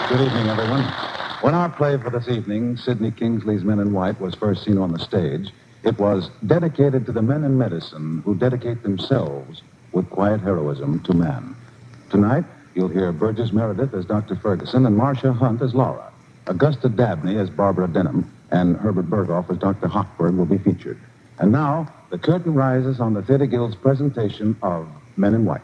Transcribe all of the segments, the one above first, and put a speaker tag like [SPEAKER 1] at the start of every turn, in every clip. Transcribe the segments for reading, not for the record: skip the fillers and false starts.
[SPEAKER 1] Good evening, everyone. When our play for this evening, Sidney Kingsley's Men in White, was first seen on the stage, it was dedicated to the men in medicine who dedicate themselves with quiet heroism to man. Tonight, you'll hear Burgess Meredith as Dr. Ferguson and Marcia Hunt as Laura. Augusta Dabney as Barbara Denham and Herbert Berghoff as Dr. Hochberg will be featured. And now, the curtain rises on the Theater Guild's presentation of Men in White.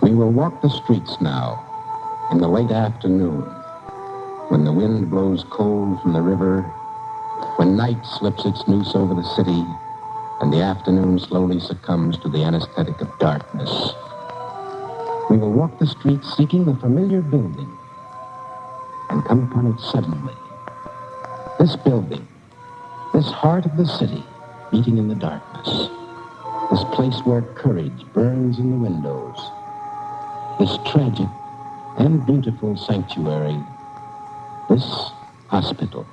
[SPEAKER 2] We will walk the streets now in the late afternoon, when the wind blows cold from the river, when night slips its noose over the city, and the afternoon slowly succumbs to the anesthetic of darkness. We will walk the streets seeking the familiar building and come upon it suddenly. This building, this heart of the city, beating in the darkness, this place where courage burns in the windows, this tragic and beautiful sanctuary, this hospital.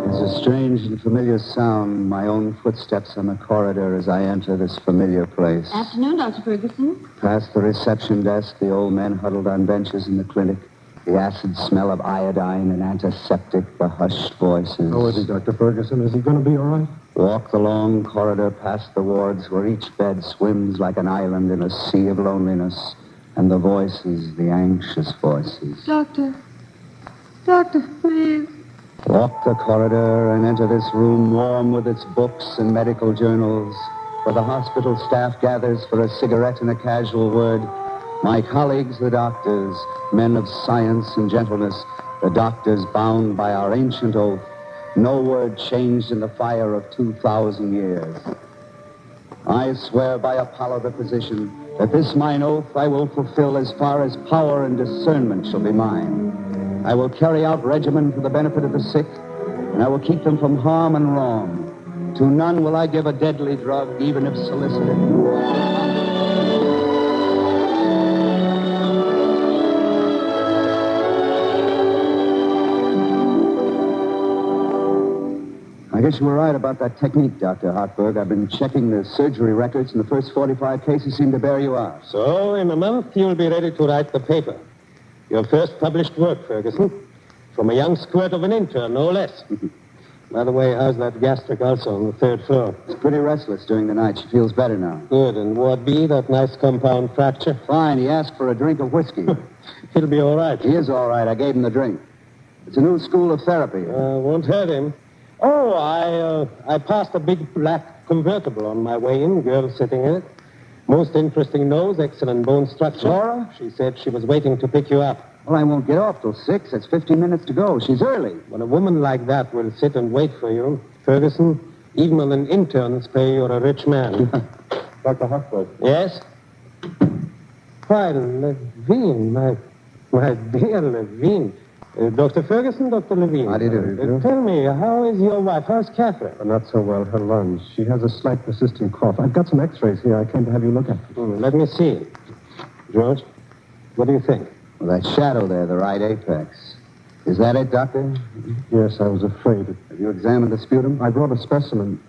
[SPEAKER 3] There's a strange and familiar sound, my own footsteps on the corridor as I enter this familiar place.
[SPEAKER 4] Afternoon, Dr. Ferguson.
[SPEAKER 3] Past the reception desk, the old men huddled on benches in the clinic, the acid smell of iodine and antiseptic, the hushed voices.
[SPEAKER 5] How is he, Dr. Ferguson? Is he going to be all right?
[SPEAKER 3] Walk the long corridor past the wards where each bed swims like an island in a sea of loneliness, and the voices, the anxious voices.
[SPEAKER 4] Doctor, please.
[SPEAKER 3] Walk the corridor and enter this room warm with its books and medical journals, where the hospital staff gathers for a cigarette and a casual word. My colleagues, the doctors, men of science and gentleness, the doctors bound by our ancient oath, no word changed in the fire of 2,000 years. I swear by Apollo the physician that this mine oath I will fulfill as far as power and discernment shall be mine. I will carry out regimen for the benefit of the sick, and I will keep them from harm and wrong. To none will I give a deadly drug, even if solicited. I guess you were right about that technique, Dr. Hochberg. I've been checking the surgery records, and the first 45 cases seem to bear you out.
[SPEAKER 5] So, in a month, you'll be ready to write the paper. Your first published work, Ferguson. From a young squirt of an intern, no less. By the way, how's that gastric ulcer on the third floor?
[SPEAKER 3] She's pretty restless during the night. She feels better now.
[SPEAKER 5] Good. And Ward B, that nice compound fracture?
[SPEAKER 3] Fine. He asked for a drink of whiskey.
[SPEAKER 5] He'll be all right.
[SPEAKER 3] He is all right. I gave him the drink. It's a new school of therapy.
[SPEAKER 5] Won't hurt him. Oh, I passed a big black convertible on my way in. Girl sitting in it. Most interesting nose, excellent bone structure.
[SPEAKER 3] Laura?
[SPEAKER 5] She said she was waiting to pick you up.
[SPEAKER 3] Well, I won't get off till 6. It's 15 minutes to go. She's early.
[SPEAKER 5] When a woman like that will sit and wait for you, Ferguson, even when an intern's pay, you're a rich man.
[SPEAKER 6] Dr. Hochberg.
[SPEAKER 5] Yes? Why, Levine, my dear Levine. Dr. Ferguson, Dr. Levine.
[SPEAKER 3] How do you do?
[SPEAKER 5] Tell me, how is your wife? How's Catherine?
[SPEAKER 6] Not so well. Her lungs. She has a slight persistent cough. I've got some x-rays here. I came to have you look at them.
[SPEAKER 5] Let me see. George, what do you think?
[SPEAKER 3] Well, that shadow there, the right apex. Is that it, Doctor?
[SPEAKER 6] Yes, I was afraid.
[SPEAKER 3] Have you examined the sputum?
[SPEAKER 6] I brought a specimen.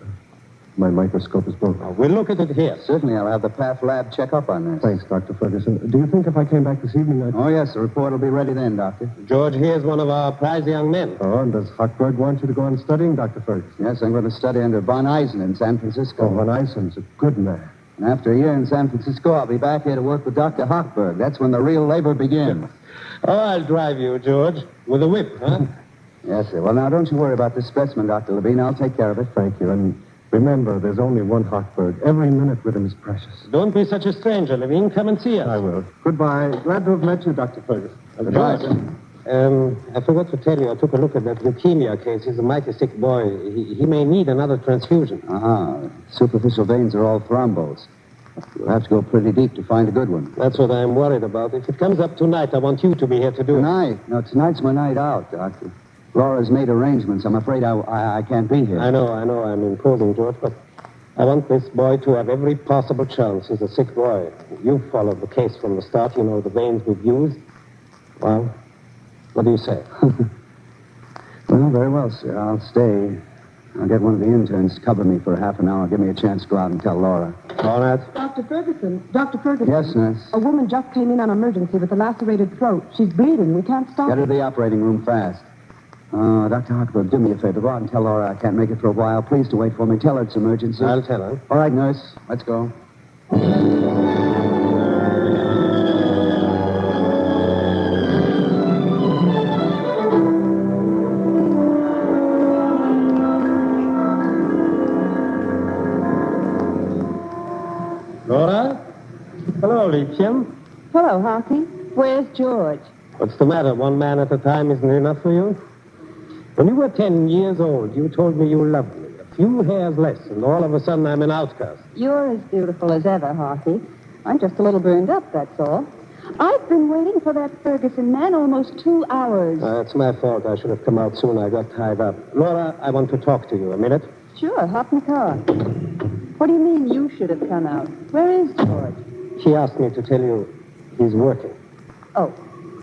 [SPEAKER 6] My microscope is broken.
[SPEAKER 5] We'll look at it here.
[SPEAKER 3] Certainly, I'll have the path lab check up on this.
[SPEAKER 6] Thanks, Dr. Ferguson. Do you think if I came back this evening,
[SPEAKER 3] Oh, yes, the report will be ready then, Doctor.
[SPEAKER 5] George, here's one of our prize young men.
[SPEAKER 6] Oh, and does Hochberg want you to go on studying, Dr. Ferguson?
[SPEAKER 3] Yes, I'm going to study under Von Eisen in San Francisco.
[SPEAKER 6] Oh, Von Eisen's a good man.
[SPEAKER 3] And after a year in San Francisco, I'll be back here to work with Dr. Hochberg. That's when the real labor begins.
[SPEAKER 5] Oh, I'll drive you, George. With a whip, huh?
[SPEAKER 3] Yes, sir. Well, now, don't you worry about this specimen, Dr. Levine. I'll take care of it.
[SPEAKER 6] Thank you. And remember, there's only one Hochberg. Every minute with him is precious.
[SPEAKER 5] Don't be such a stranger, Levine. Come and see us.
[SPEAKER 6] I will. Goodbye. Glad to have met you, Dr. Ferguson.
[SPEAKER 3] Goodbye, sir.
[SPEAKER 5] I forgot to tell you, I took a look at that leukemia case. He's a mighty sick boy. He may need another transfusion.
[SPEAKER 3] Superficial veins are all thrombosed. You'll have to go pretty deep to find a good one.
[SPEAKER 5] That's what I'm worried about. If it comes up tonight, I want you to be here to do it.
[SPEAKER 3] Tonight? No, tonight's my night out, Doctor. Laura's made arrangements. I'm afraid I can't be here.
[SPEAKER 5] I know I'm imposing, George, but I want this boy to have every possible chance. He's a sick boy. You've followed the case from the start. You know the veins we've used. Well, what do you say?
[SPEAKER 3] Well, very well, sir. I'll stay. I'll get one of the interns to cover me for half an hour. Give me a chance to go out and tell Laura.
[SPEAKER 5] All right.
[SPEAKER 4] Dr. Ferguson.
[SPEAKER 3] Yes, nurse.
[SPEAKER 4] A woman just came in on emergency with a lacerated throat. She's bleeding. We can't stop
[SPEAKER 3] Get her
[SPEAKER 4] her.
[SPEAKER 3] to the operating room fast. Dr. Huckabee, do me a favor. Go out and tell Laura I can't make it for a while. Please to wait for me. Tell her it's emergency.
[SPEAKER 5] I'll tell her.
[SPEAKER 3] All right, nurse. Let's go.
[SPEAKER 5] Laura? Hello, Liebchen.
[SPEAKER 4] Hello, Hockey. Where's George?
[SPEAKER 5] What's the matter? One man at a time isn't enough for you? When you were 10 years old, you told me you loved me. A few hairs less, and all of a sudden I'm an outcast.
[SPEAKER 4] You're as beautiful as ever, Hockey. I'm just a little burned up, that's all. I've been waiting for that Ferguson man almost 2 hours.
[SPEAKER 5] It's my fault. I should have come out sooner. I got tied up. Laura, I want to talk to you a minute.
[SPEAKER 4] Sure, hop in the car. What do you mean you should have come out? Where is George?
[SPEAKER 5] She asked me to tell you he's working.
[SPEAKER 4] Oh,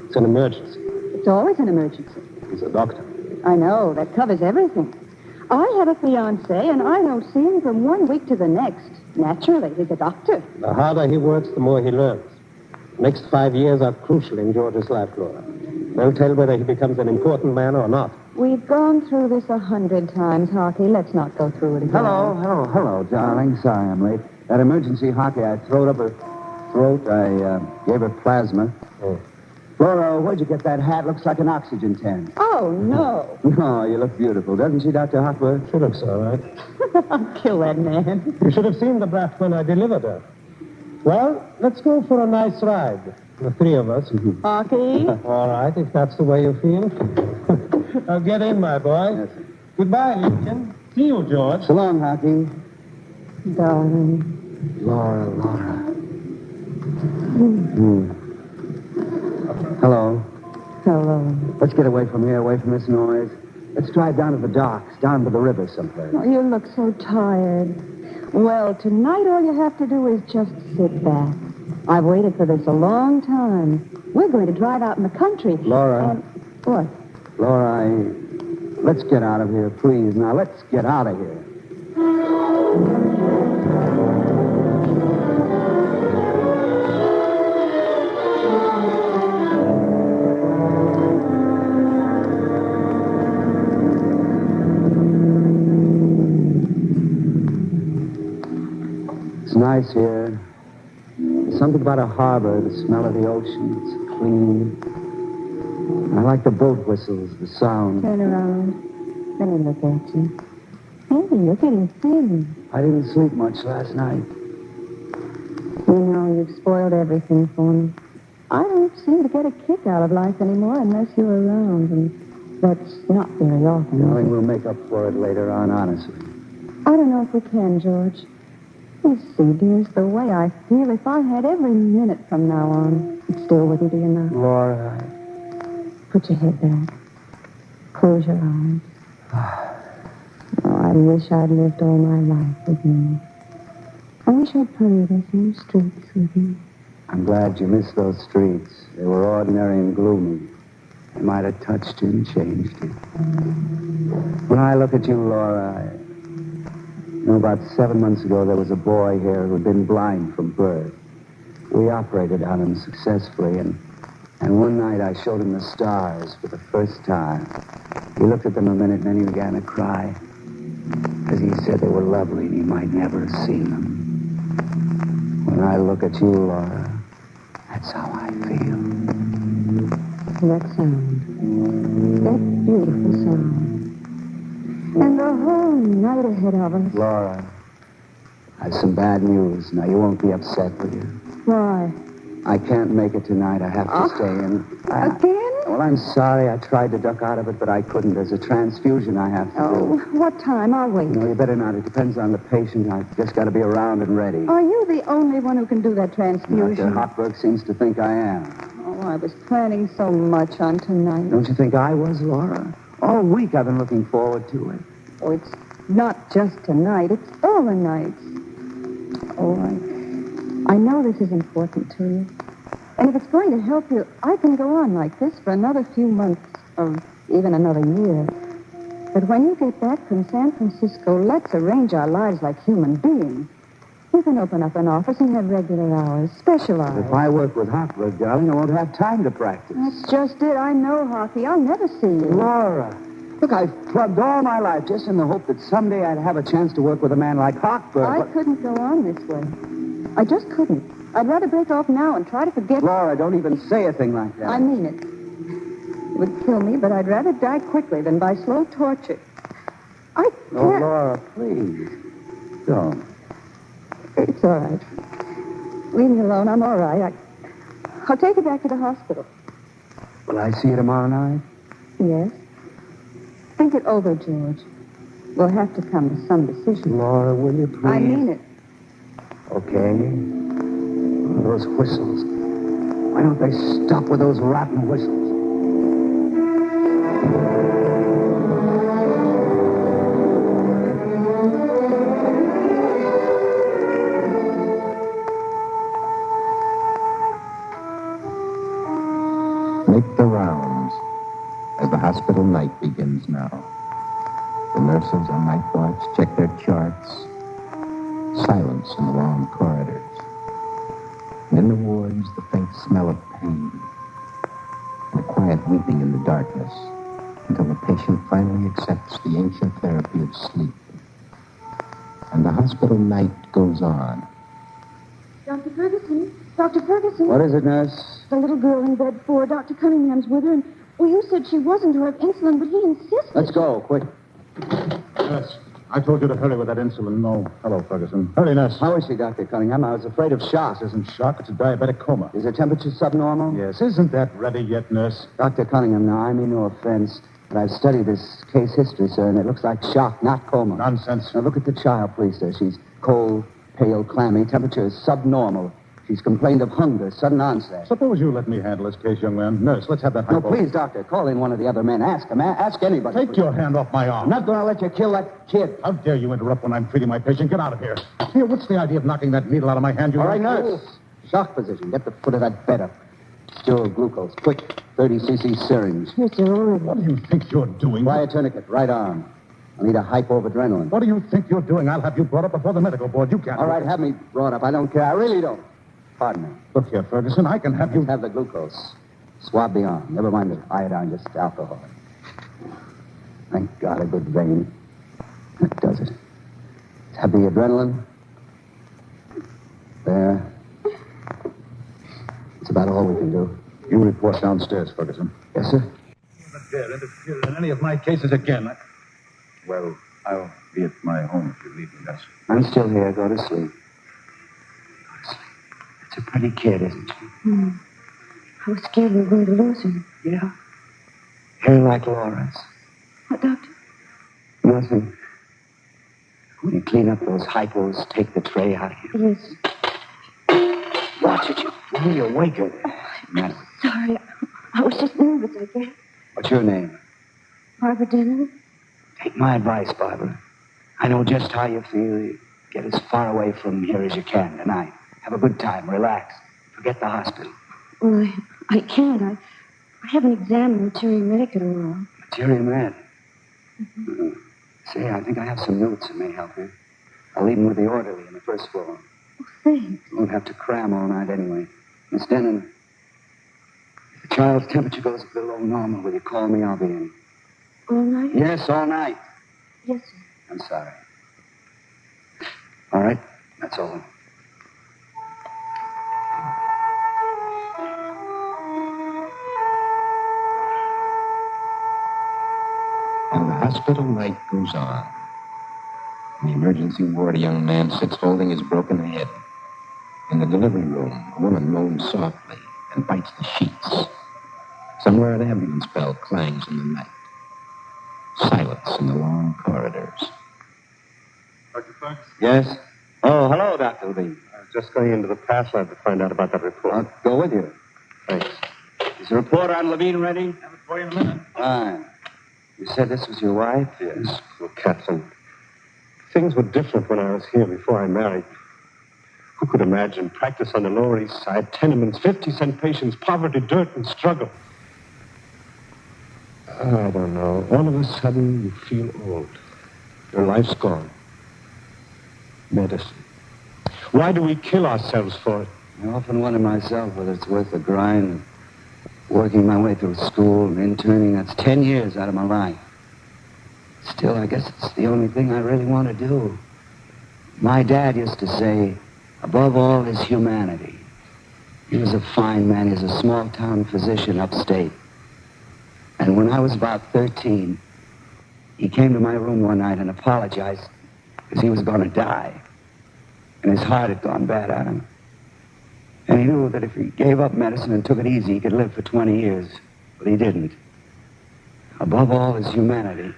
[SPEAKER 5] It's an emergency.
[SPEAKER 4] it's always an emergency.
[SPEAKER 5] He's a doctor.
[SPEAKER 4] I know, that covers everything. I have a fiancé, and I don't see him from 1 week to the next. Naturally, he's a doctor.
[SPEAKER 5] The harder he works, the more he learns. The next 5 years are crucial in George's life, Laura. They'll tell whether he becomes an important man or not.
[SPEAKER 4] We've gone through this 100 times, Hockey. Let's not go through it again.
[SPEAKER 3] Hello, darling. Sorry I'm late. That emergency hockey, I throwed up her throat. I gave her plasma.
[SPEAKER 5] Oh.
[SPEAKER 3] Laura, where'd you get that hat? Looks like an oxygen tent.
[SPEAKER 4] Oh, no.
[SPEAKER 3] No, you look beautiful. Doesn't she, Dr. Hopper?
[SPEAKER 5] She looks all right.
[SPEAKER 4] I'll kill that man.
[SPEAKER 5] You should have seen the brat when I delivered her. Well, let's go for a nice ride. The three of us.
[SPEAKER 4] Hockey?
[SPEAKER 5] All right, if that's the way you feel. Now get in, my boy.
[SPEAKER 3] Yes, sir.
[SPEAKER 5] Goodbye, Lincoln. See you, George.
[SPEAKER 3] So long, Hockey.
[SPEAKER 4] Darling.
[SPEAKER 3] Laura. Hello.
[SPEAKER 4] Hello.
[SPEAKER 3] Let's get away from here, away from this noise. Let's drive down to the docks, down to the river someplace.
[SPEAKER 4] Oh, you look so tired. Well, tonight all you have to do is just sit back. I've waited for this a long time. We're going to drive out in the country.
[SPEAKER 3] Laura.
[SPEAKER 4] And... What?
[SPEAKER 3] Laura, let's get out of here, please. Now, let's get out of here. It's nice here. There's something about a harbor, the smell of the ocean. It's clean. I like the boat whistles, the sound.
[SPEAKER 4] Turn around. Let me look at you. Hey, look at him thin.
[SPEAKER 3] I didn't sleep much last night.
[SPEAKER 4] You know, you've spoiled everything for me. I don't seem to get a kick out of life anymore unless you're around, and that's not very often.
[SPEAKER 3] I
[SPEAKER 4] is
[SPEAKER 3] think
[SPEAKER 4] it?
[SPEAKER 3] we'll make up for it later on, honestly.
[SPEAKER 4] I don't know if we can, George. You see, dear, it's the way I feel. If I had every minute from now on, it's still with you, do you not?
[SPEAKER 3] Laura,
[SPEAKER 4] Put your head back. Close your eyes. Oh, I wish I'd lived all my life with you. I wish I'd played in some streets with you.
[SPEAKER 3] I'm glad you missed those streets. They were ordinary and gloomy. They might have touched you and changed you. When I look at you, Laura, about 7 months ago, there was a boy here who'd been blind from birth. We operated on him successfully, and one night I showed him the stars for the first time. He looked at them a minute, and then he began to cry, because he said they were lovely, and he might never have seen them. When I look at you, Laura, that's how I feel.
[SPEAKER 4] That sound. That beautiful sound. And the whole night ahead of us.
[SPEAKER 3] Laura, I have some bad news. Now, you won't be upset, will you?
[SPEAKER 4] Why?
[SPEAKER 3] I can't make it tonight. I have to stay in.
[SPEAKER 4] Again?
[SPEAKER 3] Well, I'm sorry. I tried to duck out of it, but I couldn't. There's a transfusion I have to
[SPEAKER 4] Oh,
[SPEAKER 3] do.
[SPEAKER 4] what time? I'll wait.
[SPEAKER 3] No, you better not. It depends on the patient. I've just got to be around and ready.
[SPEAKER 4] Are you the only one who can do that transfusion?
[SPEAKER 3] Dr. Hotberg seems to think I am.
[SPEAKER 4] Oh, I was planning so much on tonight.
[SPEAKER 3] Don't you think I was, Laura? All week I've been looking forward to it.
[SPEAKER 4] Oh, it's not just tonight. It's all the nights. Oh, I know this is important to you. And if it's going to help you, I can go on like this for another few months or even another year. But when you get back from San Francisco, let's arrange our lives like human beings. You can open up an office and have regular hours, specialized.
[SPEAKER 3] If I work with Hochberg, darling, I won't have time to practice.
[SPEAKER 4] That's just it. I know hockey. I'll never see you.
[SPEAKER 3] Laura, look, I've plugged all my life just in the hope that someday I'd have a chance to work with a man like Hochberg.
[SPEAKER 4] I couldn't go on this way. I just couldn't. I'd rather break off now and try to forget...
[SPEAKER 3] Laura, don't even say a thing like that.
[SPEAKER 4] I mean it. It would kill me, but I'd rather die quickly than by slow torture. I can't...
[SPEAKER 3] Oh, Laura, please. Don't.
[SPEAKER 4] It's all right. Leave me alone. I'm all right. I'll take you back to the hospital.
[SPEAKER 3] Will I see you tomorrow night?
[SPEAKER 4] Yes. Think it over, George. We'll have to come to some decision.
[SPEAKER 3] Laura, will you please?
[SPEAKER 4] I mean it.
[SPEAKER 3] Okay. Oh, those whistles. Why don't they stop with those rotten whistles?
[SPEAKER 2] Make the rounds as the hospital night begins now. The nurses on night watch check their charts. Silence in the long corridors. And in the wards, the faint smell of pain. And a quiet weeping in the darkness until the patient finally accepts the ancient therapy of sleep. And the hospital night goes on.
[SPEAKER 4] Dr. Ferguson? Dr. Ferguson?
[SPEAKER 3] What is it, nurse?
[SPEAKER 4] The little girl in bed 4. Dr. Cunningham's with her, and... Well, you said she wasn't to have insulin, but he insisted.
[SPEAKER 3] Let's go, quick.
[SPEAKER 1] Yes. I told you to hurry with that insulin. No. Hello, Ferguson. Hurry, nurse.
[SPEAKER 3] How is she, Dr. Cunningham? I was afraid of shock.
[SPEAKER 1] This isn't shock. It's a diabetic coma.
[SPEAKER 3] Is her temperature subnormal?
[SPEAKER 1] Yes. Isn't that ready yet, nurse?
[SPEAKER 3] Dr. Cunningham, now, I mean no offense, but I've studied this case history, sir, and it looks like shock, not coma.
[SPEAKER 1] Nonsense.
[SPEAKER 3] Now, look at the child, please, sir. She's cold, pale, clammy. Temperature is subnormal. She's complained of hunger, sudden onset.
[SPEAKER 1] Suppose you let me handle this case, young man. Nurse, let's have that
[SPEAKER 3] No,
[SPEAKER 1] hypo.
[SPEAKER 3] please, doctor, call in one of the other men. Ask him. Ask anybody.
[SPEAKER 1] Take your hand off my arm.
[SPEAKER 3] I'm not going to let you kill that kid.
[SPEAKER 1] How dare you interrupt when I'm treating my patient? Get out of here. Here, what's the idea of knocking that needle out of my hand? You
[SPEAKER 3] All right,
[SPEAKER 1] know?
[SPEAKER 3] nurse. Shock position. Get the foot of that bed up. Sterile glucose. Quick. 30 cc syringe.
[SPEAKER 4] It's horrible.
[SPEAKER 1] What do you think you're doing?
[SPEAKER 3] Quiet tourniquet. Right arm. I need a hypo of adrenaline.
[SPEAKER 1] What do you think you're doing? I'll have you brought up before the medical board. You can't.
[SPEAKER 3] All right, have me brought up. I don't care. I really don't. Pardon me.
[SPEAKER 1] Look here, Ferguson. I can have you...
[SPEAKER 3] Have the glucose. Swab the arm. Never mind the iodine, just alcohol. Thank God, a good vein. That does it. Let's have the adrenaline. There. That's about all we can do.
[SPEAKER 1] You report downstairs, Ferguson.
[SPEAKER 3] Yes, sir?
[SPEAKER 1] Never dare interfere in any of my cases again. Well, I'll be at my home if you leave me, Gus.
[SPEAKER 3] I'm still here. Go to sleep. It's a pretty kid, isn't she?
[SPEAKER 4] I was scared we were going to lose him.
[SPEAKER 3] Yeah. Hair like Laura's.
[SPEAKER 4] What, Doctor?
[SPEAKER 3] Nothing. When you clean up those hypos, take the tray out of here.
[SPEAKER 4] Yes.
[SPEAKER 3] Watch it, you awaken. Matter.
[SPEAKER 4] Sorry. I was just nervous, I guess.
[SPEAKER 3] What's your name?
[SPEAKER 4] Barbara Denton?
[SPEAKER 3] Take my advice, Barbara. I know just how you feel. You get as far away from here as you can tonight. Have a good time. Relax. Forget the hospital.
[SPEAKER 4] Well, I can't. I have an exam in Materia Medica tomorrow.
[SPEAKER 3] Materia Med. Mm-hmm. Say, I think I have some notes that may help you. I'll leave them with the orderly in the first floor.
[SPEAKER 4] Oh, thanks.
[SPEAKER 3] You won't have to cram all night anyway. Miss Denton, if the child's temperature goes below normal, will you call me? I'll be in.
[SPEAKER 4] All night?
[SPEAKER 3] Yes, all night.
[SPEAKER 4] Yes, sir.
[SPEAKER 3] I'm sorry. All right, that's all.
[SPEAKER 2] And the hospital night goes on. In the emergency ward, a young man sits holding his broken head. In the delivery room, a woman moans softly and bites the sheets. Somewhere an ambulance bell clangs in the night. Silence in the long corridors.
[SPEAKER 6] Dr. Fox?
[SPEAKER 3] Yes? Oh, hello, Dr. Levine.
[SPEAKER 6] I was just going into the path lab to find out about that report.
[SPEAKER 3] I'll go with you.
[SPEAKER 6] Thanks.
[SPEAKER 3] Is the report on Levine ready?
[SPEAKER 1] Have it for you in a minute.
[SPEAKER 3] Fine. You said this was your wife?
[SPEAKER 6] Yes, poor Catherine. Things were different when I was here before I married. Who could imagine practice on the Lower East Side, tenements, 50-cent patients, poverty, dirt, and struggle? I don't know. All of a sudden, you feel old. Your life's gone. Medicine. Why do we kill ourselves for it?
[SPEAKER 3] I often wonder myself whether it's worth the grind of working my way through school and interning. That's 10 years out of my life. Still, I guess it's the only thing I really want to do. My dad used to say, above all is humanity. He was a fine man. He was a small-town physician upstate. And when I was about 13, he came to my room one night and apologized because he was going to die. And his heart had gone bad on him. And he knew that if he gave up medicine and took it easy, he could live for 20 years. But he didn't. Above all is humanity.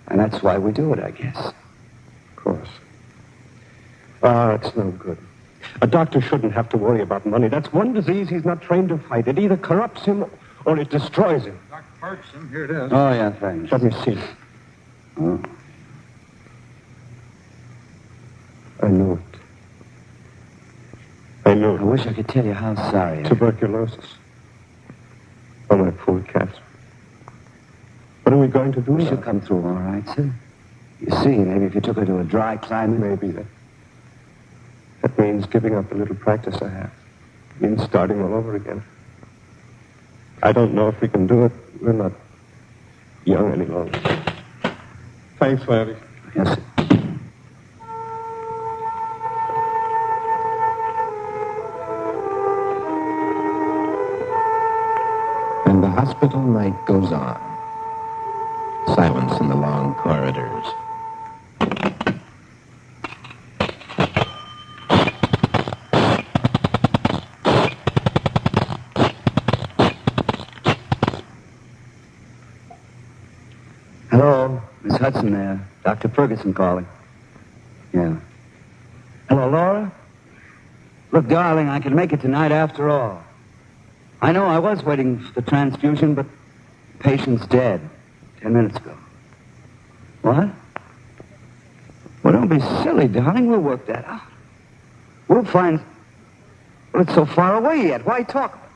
[SPEAKER 3] And that's why we do it, I guess.
[SPEAKER 6] Of course. It's no good. A doctor shouldn't have to worry about money. That's one disease he's not trained to fight. It either corrupts him or it destroys him.
[SPEAKER 1] Dr. Ferguson, here it is.
[SPEAKER 3] Oh, yeah, thanks.
[SPEAKER 6] Let me see.
[SPEAKER 3] Oh.
[SPEAKER 6] I knew it. I knew
[SPEAKER 3] I
[SPEAKER 6] it.
[SPEAKER 3] wish I could tell you how sorry I am.
[SPEAKER 6] Tuberculosis. Oh, my poor Catherine. What are we going to do
[SPEAKER 3] She'll
[SPEAKER 6] now?
[SPEAKER 3] come through all right, sir. You see, maybe if you took her to a dry climate.
[SPEAKER 6] Maybe that means giving up the little practice I have. It means starting all over again. I don't know if we can do it. We're not young any longer. Thanks for everything.
[SPEAKER 3] Yes, sir.
[SPEAKER 2] And the hospital night goes on. Silence in the long corridors.
[SPEAKER 3] Hello, Miss Hudson there. Dr. Ferguson calling. Yeah. Hello, Laura? Look, darling, I can make it tonight after all. I know I was waiting for the transfusion, but the patient's dead 10 minutes ago. What? Well, don't be silly, darling. We'll work that out. We'll find... Well, it's so far away yet. Why talk about it?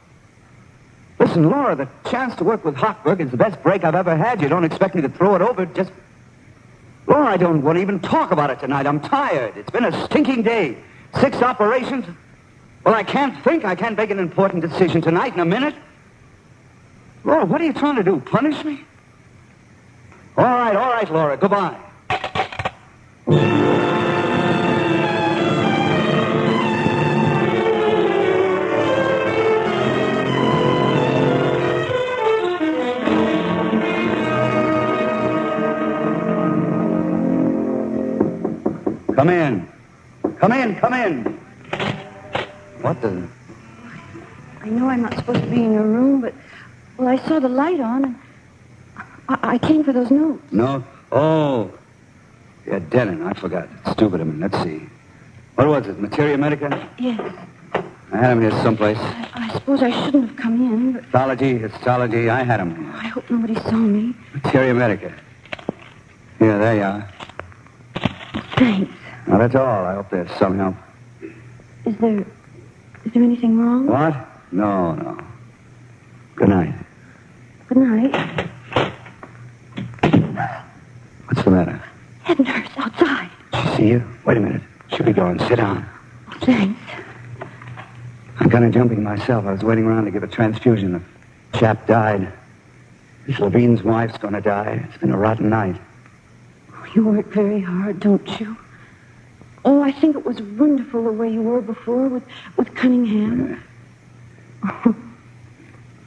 [SPEAKER 3] Listen, Laura, the chance to work with Hochberg is the best break I've ever had. You don't expect me to throw it over. Just... Laura, I don't want to even talk about it tonight. I'm tired. It's been a stinking day. 6 operations. Well, I can't think. I can't make an important decision tonight in a minute. Laura, what are you trying to do? Punish me? All right, Laura. Goodbye. Come in. Come in. What the...
[SPEAKER 4] I know I'm not supposed to be in your room, but... Well, I saw the light on, and... I came for those notes.
[SPEAKER 3] No? Oh. Yeah, Denon. I forgot. Stupid of me. Let's see. What was it? Materia Medica?
[SPEAKER 4] Yes.
[SPEAKER 3] I had them here someplace.
[SPEAKER 4] I suppose I shouldn't have come in, but...
[SPEAKER 3] Histology. I had them here.
[SPEAKER 4] I hope nobody saw me.
[SPEAKER 3] Materia Medica. Here, there you are.
[SPEAKER 4] Thanks.
[SPEAKER 3] Now, that's all. I hope there's some help.
[SPEAKER 4] Is there anything wrong?
[SPEAKER 3] What? No. Good night.
[SPEAKER 4] Good night.
[SPEAKER 3] What's the matter?
[SPEAKER 4] Head nurse outside.
[SPEAKER 3] Did she see you? Wait a minute. She'll be going. Sit down.
[SPEAKER 4] Thanks.
[SPEAKER 3] I'm kind of jumping myself. I was waiting around to give a transfusion. The chap died. Miss Levine's wife's going to die. It's been a rotten night.
[SPEAKER 4] You work very hard, don't you? Oh, I think it was wonderful the way you were before with Cunningham.
[SPEAKER 3] Yeah.
[SPEAKER 4] Oh,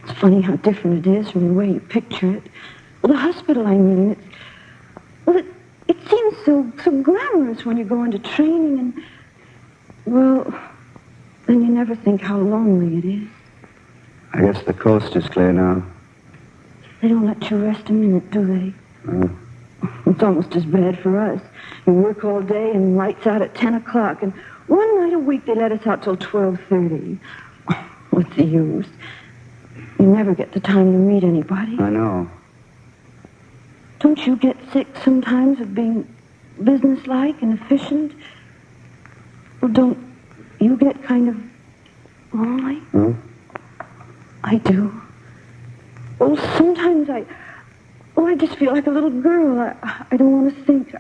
[SPEAKER 4] it's funny how different it is from the way you picture it. Well, the hospital, I mean, it seems so glamorous when you go into training and, well, then you never think how lonely it is.
[SPEAKER 3] I guess the coast is clear now.
[SPEAKER 4] They don't let you rest a minute, do they?
[SPEAKER 3] No.
[SPEAKER 4] It's almost as bad for us. You work all day and lights out at 10 o'clock, and one night a week they let us out till 12:30. What's the use? You never get the time to meet anybody.
[SPEAKER 3] I know.
[SPEAKER 4] Don't you get sick sometimes of being businesslike and efficient? Well, don't you get kind of lonely? I do. Oh, sometimes I just feel like a little girl. I don't want to think.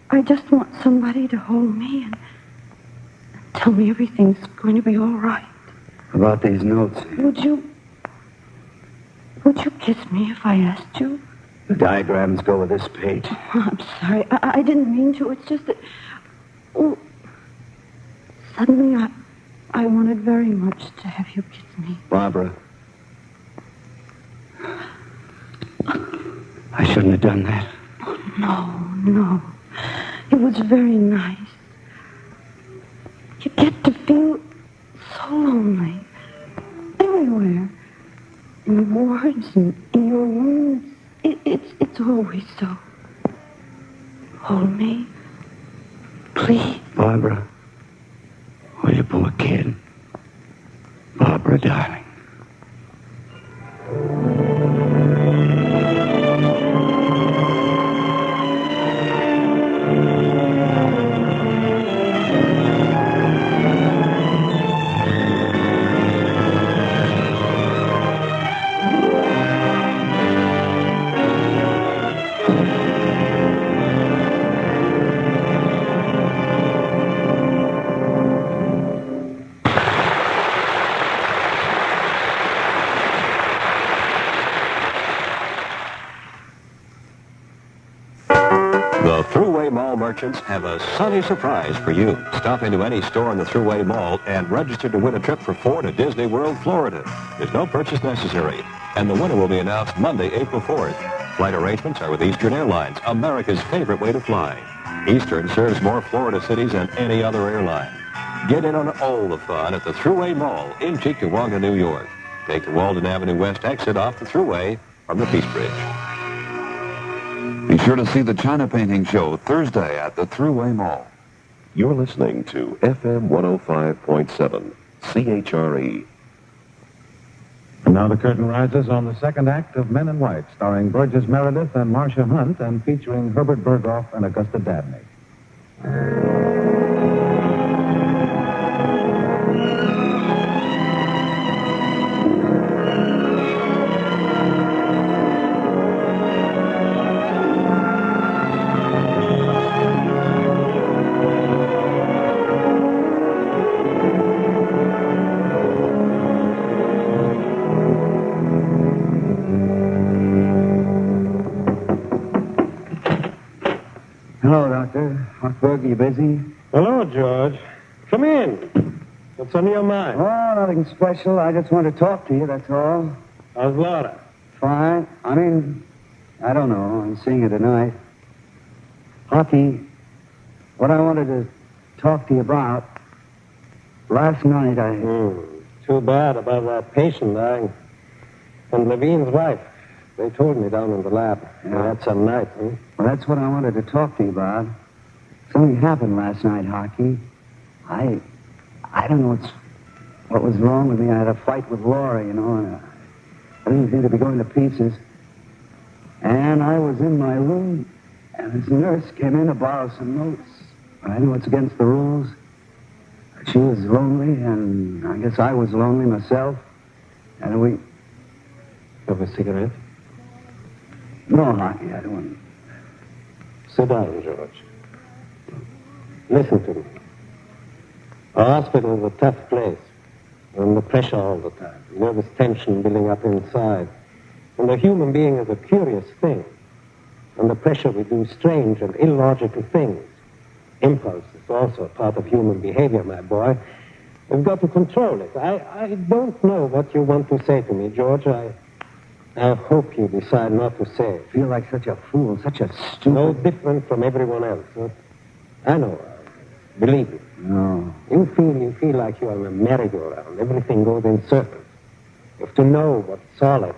[SPEAKER 4] I just want somebody to hold me and tell me everything's going to be all right.
[SPEAKER 3] About these notes.
[SPEAKER 4] Would you kiss me if I asked you?
[SPEAKER 3] The diagrams go with this page.
[SPEAKER 4] Oh, I'm sorry. I didn't mean to. It's just that... Oh, suddenly I wanted very much to have you kiss me.
[SPEAKER 3] Barbara. I shouldn't have done that.
[SPEAKER 4] Oh, no. It was very nice. You get to feel so lonely. Everywhere. In the wards and in your rooms. It's always so. Hold me. Please.
[SPEAKER 3] Barbara. Oh, you poor kid. Barbara, darling.
[SPEAKER 7] The Thruway Mall merchants have a sunny surprise for you. Stop into any store in the Thruway Mall and register to win a trip for 4 to Disney World, Florida. There's no purchase necessary, and the winner will be announced Monday, April 4th. Flight arrangements are with Eastern Airlines, America's favorite way to fly. Eastern serves more Florida cities than any other airline. Get in on all the fun at the Thruway Mall in Cheektowaga, New York. Take the Walden Avenue West exit off the Thruway from the Peace Bridge.
[SPEAKER 1] Be sure to see the China Painting Show Thursday at the Thruway Mall.
[SPEAKER 6] You're listening to FM 105.7, CHRE.
[SPEAKER 1] And now the curtain rises on the second act of Men in White, starring Burgess Meredith and Marcia Hunt, and featuring Herbert Berghoff and Augusta Dabney.
[SPEAKER 3] Hello, Doctor. Hochberg, are you busy?
[SPEAKER 5] Hello, George. Come in. What's on your mind?
[SPEAKER 3] Oh, nothing special. I just want to talk to you, that's all.
[SPEAKER 5] How's Laura?
[SPEAKER 3] Fine. I don't know. I'm seeing her tonight. Hockey, what I wanted to talk to you about, last night
[SPEAKER 5] Too bad about that patient, and Levine's wife. They told me down in the lab.
[SPEAKER 3] Yeah.
[SPEAKER 5] That's some night, huh?
[SPEAKER 3] Well, that's what I wanted to talk to you about. Something happened last night, Hockey. I don't know what was wrong with me. I had a fight with Laura, and everything seemed to be going to pieces. And I was in my room, and this nurse came in to borrow some notes. I know it's against the rules. She was lonely, and I guess I was lonely myself. And we...
[SPEAKER 5] Have a cigarette?
[SPEAKER 3] No, Hockey, I don't want...
[SPEAKER 5] Sit down, George. Listen to me. A hospital is a tough place. Under pressure all the time. Nervous tension building up inside. And the human being is a curious thing. Under pressure we do strange and illogical things. Impulse is also a part of human behavior, my boy. We've got to control it. I don't know what you want to say to me, George. I hope you decide not to say it.
[SPEAKER 3] I feel like such a fool, such a stupid...
[SPEAKER 5] No different from everyone else, huh? I know. Believe me.
[SPEAKER 3] No.
[SPEAKER 5] You feel like you are in a merry-go-round. Everything goes in circles. You have to know what's solid,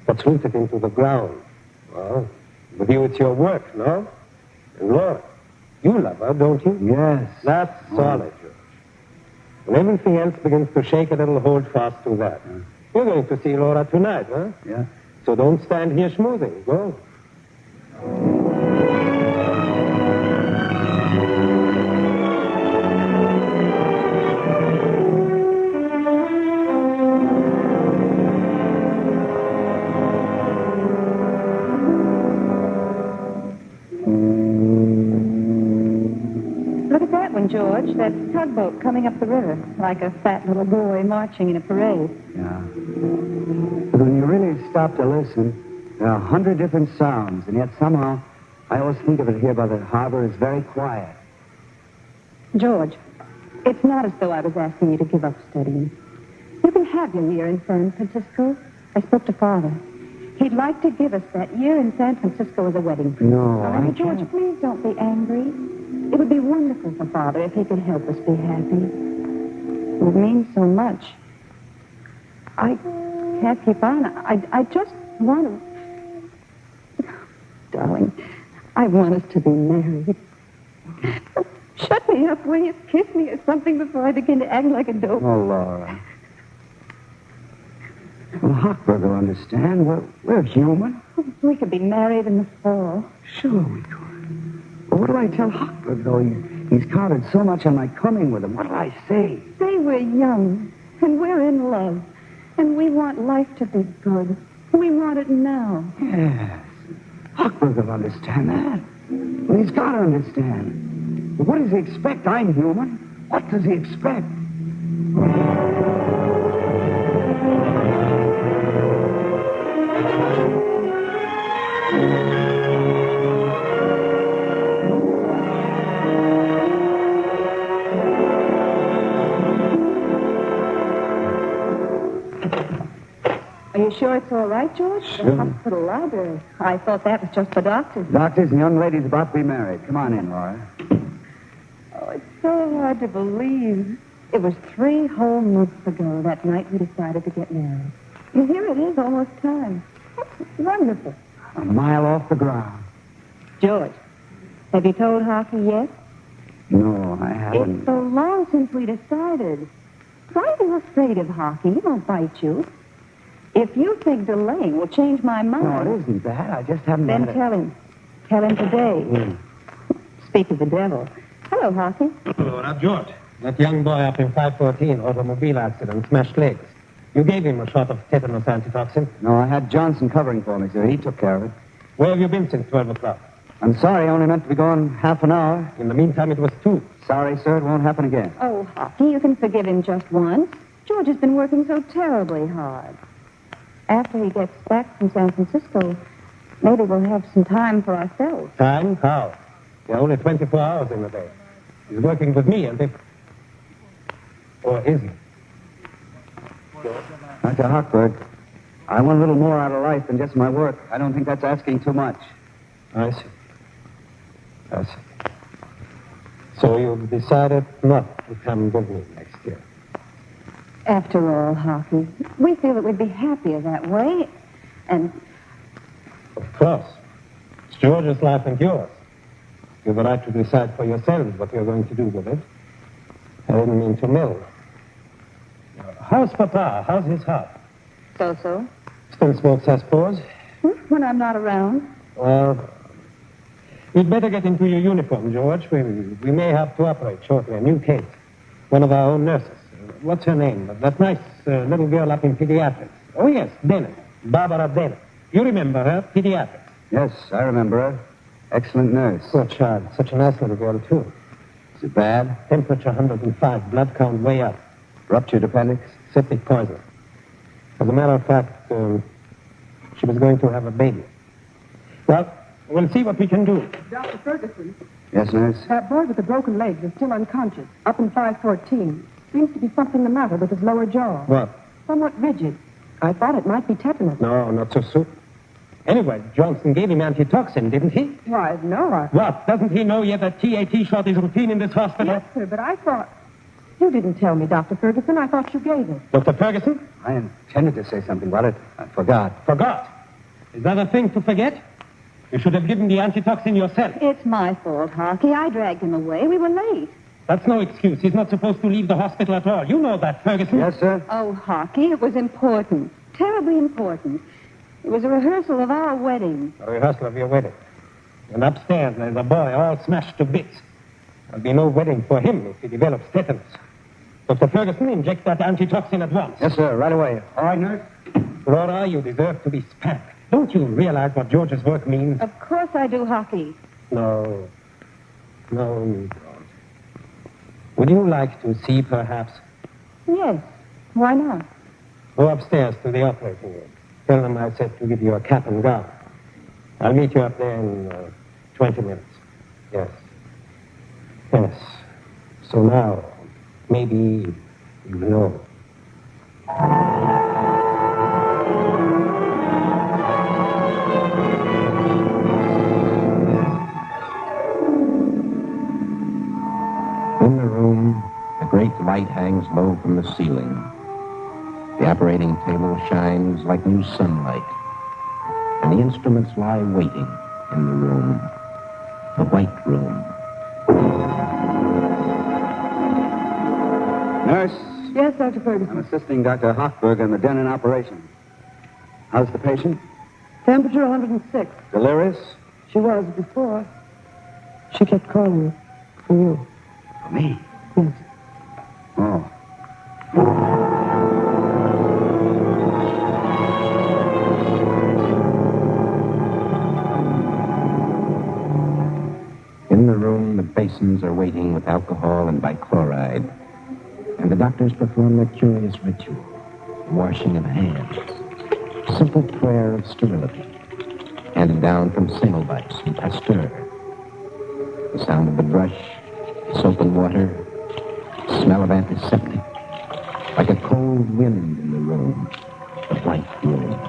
[SPEAKER 5] what's rooted into the ground. Well, with you it's your work, no? And Laura, you love her, don't you?
[SPEAKER 3] Yes.
[SPEAKER 5] That's solid, George. When everything else begins to shake a little, hold fast to that. You're going to see Laura tonight, huh?
[SPEAKER 3] Yeah.
[SPEAKER 5] So don't stand here schmoozing. Go.
[SPEAKER 4] Look at that one, George. That tugboat coming up the river, like a fat little boy marching in a parade.
[SPEAKER 3] Yeah. But when you really stop to listen, there are 100 different sounds, and yet somehow I always think of it here by the harbor as very quiet.
[SPEAKER 4] George, it's not as though I was asking you to give up studying. You can have your year in San Francisco. I spoke to Father. He'd like to give us that year in San Francisco as a wedding present.
[SPEAKER 3] No, I
[SPEAKER 4] Now, George,
[SPEAKER 3] can't.
[SPEAKER 4] please don't be angry. It would be wonderful for Father if he could help us be happy. It would mean so much. I can't keep on. I just want to... Darling, I want us to be married. Shut me up, will you? Kiss me or something before I begin to act like a dope.
[SPEAKER 3] Oh, Laura. Well, Hochberg will understand. We're human.
[SPEAKER 4] We could be married in the fall.
[SPEAKER 3] Sure we could. But what do I tell Hochberg, though? He's counted so much on my coming with him. What do I say?
[SPEAKER 4] Say we're young, and we're in love, and we want life to be good. We want it now.
[SPEAKER 3] Yes. Hochberg will understand that. Well, he's got to understand. But what does he expect? I'm human. What does he expect?
[SPEAKER 4] Are you sure it's all right, George?
[SPEAKER 3] Sure.
[SPEAKER 4] The hospital library. I thought that was just for doctors.
[SPEAKER 3] Doctors and young ladies about to be married. Come on in, Laura.
[SPEAKER 4] Oh, it's so hard to believe. It was 3 whole months ago that night we decided to get married. And here it is, almost time. It's wonderful.
[SPEAKER 3] A mile off the ground.
[SPEAKER 4] George, have you told Hockey yet?
[SPEAKER 3] No, I haven't.
[SPEAKER 4] It's so long since we decided. Why are you afraid of Hockey? He won't bite you. If you think delaying will change my mind...
[SPEAKER 3] No, it isn't that. I just haven't...
[SPEAKER 4] Then
[SPEAKER 3] had
[SPEAKER 4] tell him. Tell him today.
[SPEAKER 3] Hmm.
[SPEAKER 4] Speak of the devil. Hello, Hockey.
[SPEAKER 5] Hello, now, George. That young boy up in 514, automobile accident, smashed legs. You gave him a shot of tetanus antitoxin.
[SPEAKER 3] No, I had Johnson covering for me, sir. He took care of it.
[SPEAKER 5] Where have you been since 12 o'clock?
[SPEAKER 3] I'm sorry, I only meant to be gone half an hour.
[SPEAKER 5] In the meantime, it was 2.
[SPEAKER 3] Sorry, sir, it won't happen again.
[SPEAKER 4] Oh, Hockey, you can forgive him just once. George has been working so terribly hard. After he gets back from San Francisco, maybe we'll have some time for ourselves.
[SPEAKER 5] Time? How? There are only 24 hours in the day. He's working with me, and if... Or is he?
[SPEAKER 3] Dr. Hochberg, I want a little more out of life than just my work. I don't think that's asking too much.
[SPEAKER 5] I see. I see. So you've decided not to come with me next year?
[SPEAKER 4] After all, Hockey, we feel that we'd be happier that way. And
[SPEAKER 5] Of course. It's George's life and yours. You have a right to decide for yourselves what you're going to do with it. I didn't mean to meddle. How's Papa? How's his heart?
[SPEAKER 4] so-so.
[SPEAKER 5] Still smokes, I suppose?
[SPEAKER 4] When I'm not around.
[SPEAKER 5] Well, you'd better get into your uniform, George. We may have to operate shortly. A new case. One of our own nurses. What's her name? That nice little girl up in pediatrics. Oh, yes, Dennett. Barbara Dennett. You remember her, pediatrics.
[SPEAKER 3] Yes, I remember her. Excellent nurse.
[SPEAKER 5] Poor child. Such a nice little girl, too.
[SPEAKER 3] Is it bad?
[SPEAKER 5] Temperature 105. Blood count way up.
[SPEAKER 3] Ruptured appendix?
[SPEAKER 5] Septic poison. As a matter of fact, she was going to have a baby. Well, we'll see what we can do.
[SPEAKER 8] Dr. Ferguson,
[SPEAKER 3] Yes, nurse?
[SPEAKER 8] that boy with the broken legs is still unconscious, up in 514. Seems to be something the matter with his lower jaw.
[SPEAKER 5] What?
[SPEAKER 8] Somewhat rigid. I thought it might be tetanus.
[SPEAKER 5] No, not so soon. Anyway, Johnson gave him antitoxin, didn't he?
[SPEAKER 8] Why, no,
[SPEAKER 5] What? Doesn't he know yet that TAT shot is routine in this hospital?
[SPEAKER 8] Yes, sir, but I thought... You didn't tell me, Dr. Ferguson. I thought you gave it.
[SPEAKER 5] Dr. Ferguson?
[SPEAKER 3] I intended to say something about it. I forgot.
[SPEAKER 5] Forgot. Is that a thing to forget? You should have given the antitoxin yourself.
[SPEAKER 4] It's my fault, Hockey. I dragged him away. We were late.
[SPEAKER 5] That's no excuse. He's not supposed to leave the hospital at all. You know that, Ferguson.
[SPEAKER 3] Yes, sir?
[SPEAKER 4] Oh, Hockey, it was important. Terribly important. It was a rehearsal of our wedding.
[SPEAKER 5] A rehearsal of your wedding. And upstairs, there's a boy all smashed to bits. There'll be no wedding for him if he develops tetanus. Dr. Ferguson, inject that antitoxin at once.
[SPEAKER 3] Yes, sir. Right away. All right, nurse?
[SPEAKER 5] Laura, you deserve to be spanked. Don't you realize what George's work means?
[SPEAKER 8] Of course I do, Hockey.
[SPEAKER 5] No. No, you don't. Would you like to see, perhaps?
[SPEAKER 8] Yes. Why not?
[SPEAKER 5] Go upstairs to the operating room. Tell them I said to give you a cap and gown. I'll meet you up there in 20 minutes. Yes. Yes. So now, maybe you know.
[SPEAKER 2] In the room, a great light hangs low from the ceiling. The operating table shines like new sunlight, and the instruments lie waiting in the room, the white room.
[SPEAKER 3] Nurse,
[SPEAKER 8] Yes, Dr. Ferguson.
[SPEAKER 3] I'm assisting Dr. Hochberg in the Denon operation. How's the patient?
[SPEAKER 8] Temperature 106.
[SPEAKER 3] Delirious?
[SPEAKER 8] She was before. She kept calling for you.
[SPEAKER 3] For me?
[SPEAKER 8] Yes.
[SPEAKER 3] Oh.
[SPEAKER 2] In the room, the basins are waiting with alcohol and bichloride, and the doctors perform their curious ritual, the washing of hands, simple prayer of sterility, handed down from Semmelweis and Pasteur. The sound of the brush, soap and water, smell of antiseptic, like a cold wind in the room, the white room.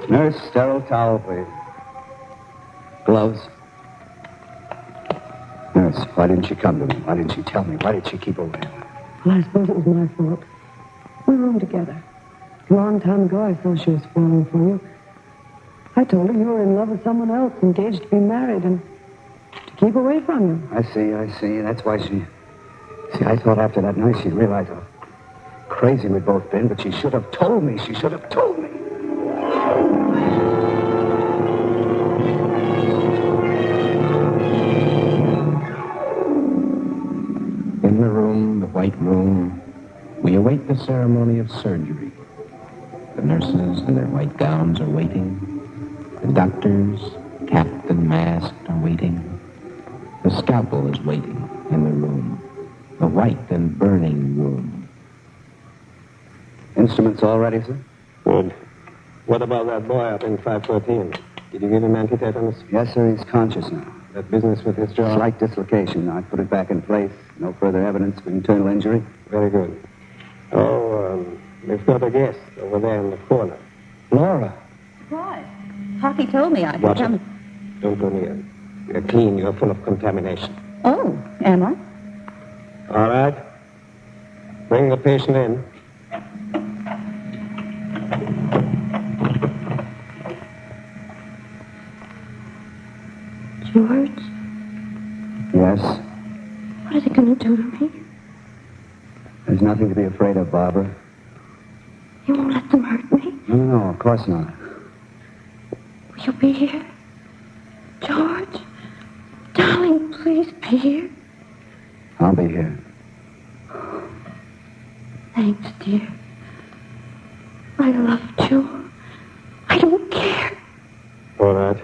[SPEAKER 3] Nurse, sterile towel, please. Gloves. Nurse, why didn't she come to me? Why didn't she tell me? Why did she keep away?
[SPEAKER 8] Well, I suppose it was my fault. We roomed together. A long time ago, I saw she was falling for you. I told her you were in love with someone else, engaged to be married, and to keep away from you.
[SPEAKER 3] I see. That's why she... See, I thought after that night she'd realize how crazy we'd both been, but she should have told me. She should have told me.
[SPEAKER 2] In the room, the white room, we await the ceremony of surgery. The nurses in their white gowns are waiting. The doctors, capped and masked, are waiting. The scalpel is waiting in the room, the white and burning room.
[SPEAKER 3] Instruments all ready, sir?
[SPEAKER 5] Good. What about that boy up in 513? Did you give him antitetanus?
[SPEAKER 3] Yes, sir. He's conscious now.
[SPEAKER 5] That business with his jaw?
[SPEAKER 3] Slight dislocation. I put it back in place. No further evidence of internal injury.
[SPEAKER 5] Very good. Oh, we've got a guest over there in the corner.
[SPEAKER 3] Laura.
[SPEAKER 9] Why? Hockey told me I could
[SPEAKER 5] Watch
[SPEAKER 9] come.
[SPEAKER 5] it. Don't go near. You're clean. You're full of contamination.
[SPEAKER 9] Oh, am I?
[SPEAKER 5] All right. Bring the patient in.
[SPEAKER 4] George,
[SPEAKER 3] Yes?
[SPEAKER 4] what are they going to do to me?
[SPEAKER 3] There's nothing to be afraid of, Barbara.
[SPEAKER 4] You won't let them hurt me?
[SPEAKER 3] No, of course not.
[SPEAKER 4] Will you be here? George, darling, please be here.
[SPEAKER 3] I'll be here.
[SPEAKER 4] Thanks, dear. I loved you. I don't care.
[SPEAKER 5] All right.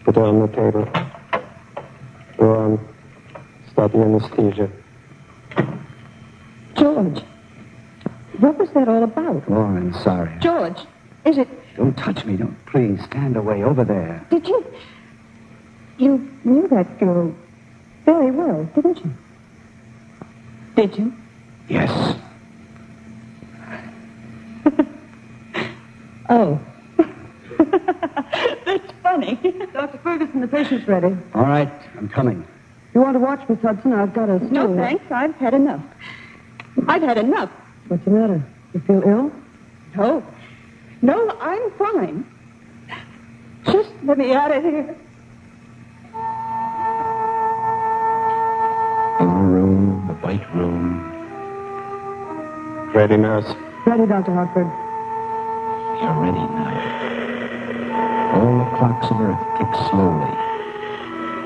[SPEAKER 5] Put her on the table. Go on. Start the anesthesia.
[SPEAKER 8] George, what was that all about?
[SPEAKER 3] Laura, I'm sorry.
[SPEAKER 8] George, is it...
[SPEAKER 3] Don't touch me. Don't. Please, stand away over there.
[SPEAKER 8] Did you... You knew that girl very well, didn't you? Did you?
[SPEAKER 3] Yes.
[SPEAKER 8] Oh. That's funny. Dr. Ferguson, the patient's ready.
[SPEAKER 3] All right, I'm coming.
[SPEAKER 8] You want to watch, Miss Hudson? I've got a stool.
[SPEAKER 9] No, thanks. I've had enough. I've had enough.
[SPEAKER 8] What's the matter? You feel ill?
[SPEAKER 9] No. No, I'm fine. Just let me out of here.
[SPEAKER 2] In the room, the white room,
[SPEAKER 5] Ready, nurse?
[SPEAKER 8] Ready, Dr. Hartford.
[SPEAKER 2] You're ready now. All the clocks of Earth tick slowly.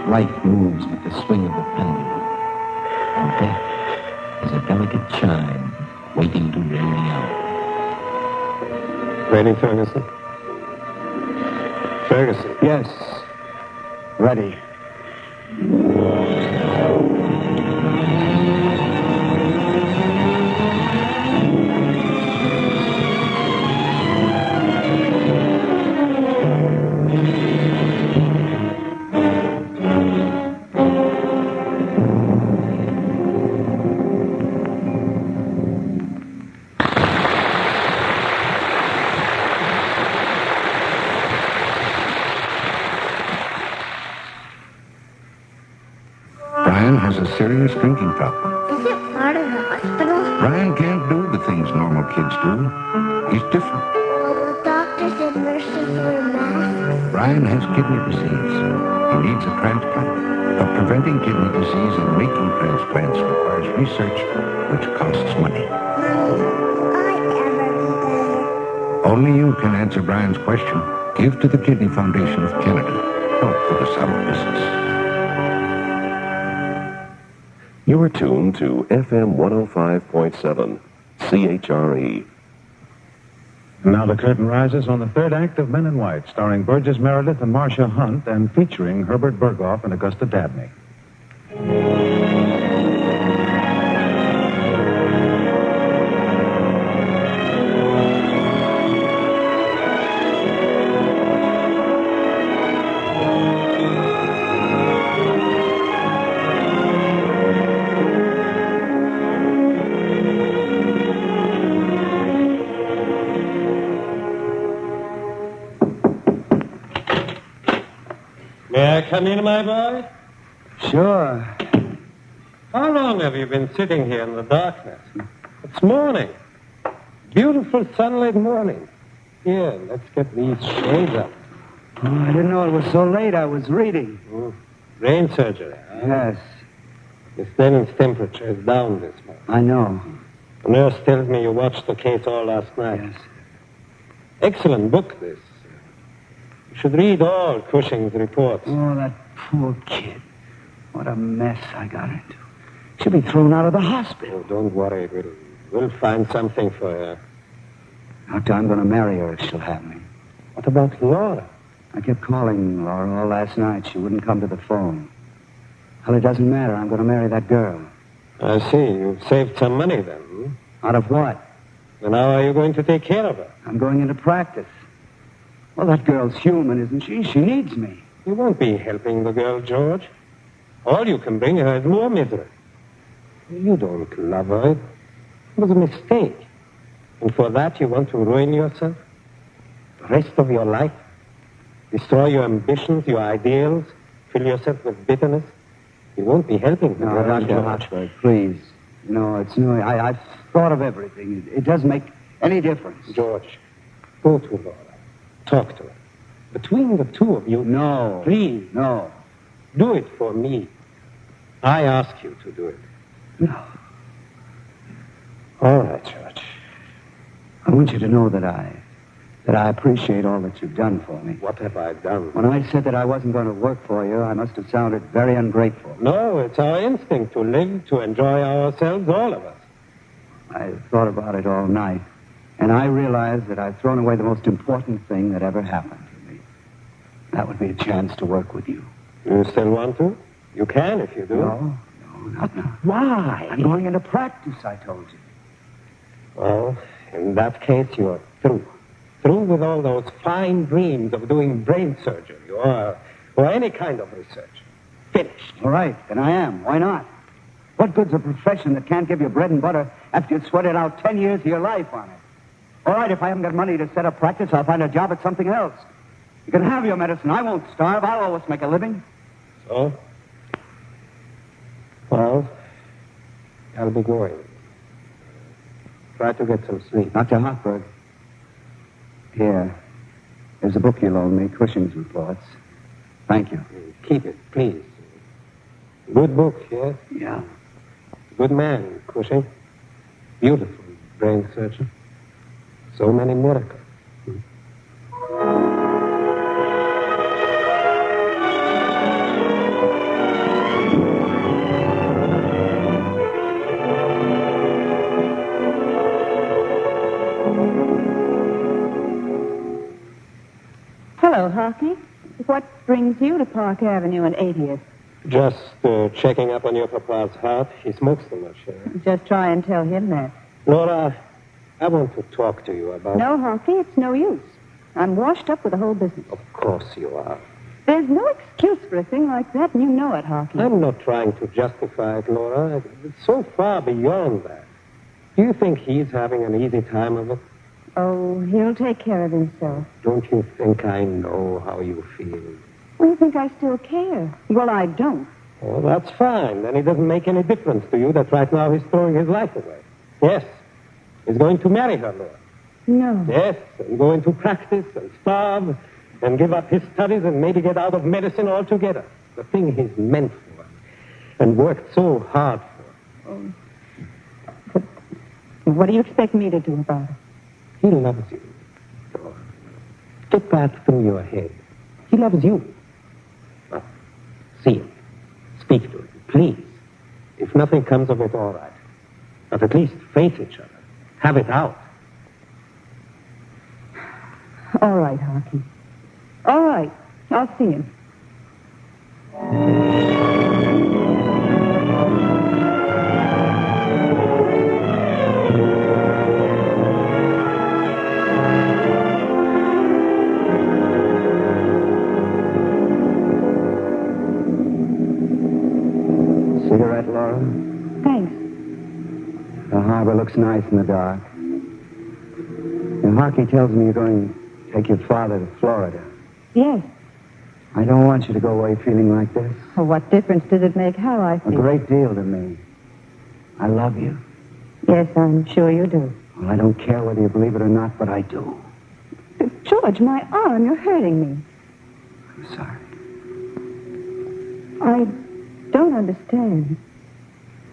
[SPEAKER 2] Life moves with the swing of the pendulum. And death is a delicate chime waiting to ring the hour.
[SPEAKER 6] Ready, Ferguson? Ferguson.
[SPEAKER 3] Yes. Ready.
[SPEAKER 10] Brian has a serious drinking problem.
[SPEAKER 11] Is it part of the hospital?
[SPEAKER 10] Brian can't do the things normal kids do. He's different.
[SPEAKER 11] Will the doctors and nurses wear masks?
[SPEAKER 10] Brian has kidney disease. He needs a transplant. But preventing kidney disease and making transplants requires research which costs money.
[SPEAKER 11] Mommy, will I ever be better?
[SPEAKER 10] Only you can answer Brian's question. Give to the Kidney Foundation of Canada. Help for the solid business.
[SPEAKER 7] You are tuned to FM 105.7, CHRE.
[SPEAKER 1] And now the curtain rises on the third act of Men in White, starring Burgess Meredith and Marcia Hunt, and featuring Herbert Berghoff and Augusta Dabney.
[SPEAKER 5] May I come in, my boy?
[SPEAKER 3] Sure.
[SPEAKER 5] How long have you been sitting here in the darkness? It's morning. Beautiful sunlit morning. Here, let's get these shades up.
[SPEAKER 3] Oh, I didn't know it was so late. I was reading.
[SPEAKER 5] Brain surgery, huh?
[SPEAKER 3] Yes,
[SPEAKER 5] Miss Lennon's temperature is down this morning.
[SPEAKER 3] I know.
[SPEAKER 5] The nurse tells me you watched the case all last night.
[SPEAKER 3] Yes.
[SPEAKER 5] Excellent book, this. You should read all Cushing's reports.
[SPEAKER 3] Oh, that poor kid. What a mess I got into. She'll be thrown out of the hospital.
[SPEAKER 5] Oh, don't worry. We'll find something for her.
[SPEAKER 3] Doctor, I'm going to marry her if she'll have me.
[SPEAKER 5] What about Laura?
[SPEAKER 3] I kept calling Laura all last night. She wouldn't come to the phone. Well, it doesn't matter. I'm going to marry that girl.
[SPEAKER 5] I see. You've saved some money then. Hmm?
[SPEAKER 3] Out of what?
[SPEAKER 5] And how are you going to take care of her?
[SPEAKER 3] I'm going into practice. Well, that girl's human, isn't she? She needs me.
[SPEAKER 5] You won't be helping the girl, George. All you can bring her is more misery. You don't love her. It was a mistake. And for that, you want to ruin yourself? The rest of your life? Destroy your ambitions, your ideals? Fill yourself with bitterness? You won't be helping the
[SPEAKER 3] No,
[SPEAKER 5] girl,
[SPEAKER 3] Dr.
[SPEAKER 5] George.
[SPEAKER 3] Hochberg, please. No, it's no... I've thought of everything. It doesn't make any difference.
[SPEAKER 5] George, go to Laura. Talk to her. Between the two of you...
[SPEAKER 3] No.
[SPEAKER 5] Please.
[SPEAKER 3] No.
[SPEAKER 5] Do it for me. I ask you to do it.
[SPEAKER 3] No.
[SPEAKER 5] All right, George.
[SPEAKER 3] I want you to know that I appreciate all that you've done for me.
[SPEAKER 5] What have I done?
[SPEAKER 3] When I said that I wasn't going to work for you, I must have sounded very ungrateful.
[SPEAKER 5] No, it's our instinct to live, to enjoy ourselves, all of us.
[SPEAKER 3] I thought about it all night, and I realized that I've thrown away the most important thing that ever happened to me. That would be a chance to work with you.
[SPEAKER 5] You still want to? You can if you do.
[SPEAKER 3] No, not now. Why? I'm going into practice, I told you.
[SPEAKER 5] Well, in that case, you're through. Through with all those fine dreams of doing brain surgery or any kind of research. Finished.
[SPEAKER 3] All right, then I am. Why not? What good's a profession that can't give you bread and butter after you've sweated out 10 years of your life on it? All right, if I haven't got money to set up practice, I'll find a job at something else. You can have your medicine. I won't starve. I'll always make a living.
[SPEAKER 5] So? Well, I'll be going. Try to get some sleep.
[SPEAKER 3] Dr. Hochberg. Here. There's a book you loaned me, Cushing's reports. Thank you.
[SPEAKER 5] Keep it, please. Good book, yes?
[SPEAKER 3] Yeah.
[SPEAKER 5] Good man, Cushing. Beautiful brain surgeon. So many miracles.
[SPEAKER 9] Hello, Hockey. What brings you to Park Avenue and 80th?
[SPEAKER 5] Just checking up on your papa's heart. He smokes too much.
[SPEAKER 9] Just try and tell him that.
[SPEAKER 5] Laura, I want to talk to you about...
[SPEAKER 9] No, Hockey, it's no use. I'm washed up with the whole business.
[SPEAKER 5] Of course you are.
[SPEAKER 9] There's no excuse for a thing like that, and you know it, Hockey.
[SPEAKER 5] I'm not trying to justify it, Laura. It's so far beyond that. Do you think he's having an easy time of it?
[SPEAKER 9] Oh, he'll take care of himself.
[SPEAKER 5] Don't you think I know how you feel?
[SPEAKER 9] Well, you think I still care? Well, I don't.
[SPEAKER 5] Well, that's fine. Then it doesn't make any difference to you that right now he's throwing his life away. Yes, he's going to marry her, Laura.
[SPEAKER 9] No.
[SPEAKER 5] Yes, and go into practice and starve and give up his studies and maybe get out of medicine altogether. The thing he's meant for and worked so hard for.
[SPEAKER 9] Oh. But what do you expect me to do about it?
[SPEAKER 5] He loves you. So, get that through your head. He loves you. Well, see him. Speak to him, please. If nothing comes of it, all right. But at least face each other. Have it out.
[SPEAKER 9] All right, Hockey. All right. I'll see him.
[SPEAKER 3] Cigarette, Laura?
[SPEAKER 9] Thanks.
[SPEAKER 3] The harbor looks nice in the dark. And Hockey tells me you're going to take your father to Florida.
[SPEAKER 9] Yes.
[SPEAKER 3] I don't want you to go away feeling like this.
[SPEAKER 9] Well, what difference does it make how I
[SPEAKER 3] A
[SPEAKER 9] feel?
[SPEAKER 3] great deal to me. I love you.
[SPEAKER 9] Yes, I'm sure you do.
[SPEAKER 3] Well, I don't care whether you believe it or not, but I do.
[SPEAKER 9] George, my arm, you're hurting me.
[SPEAKER 3] I'm sorry.
[SPEAKER 9] I don't understand.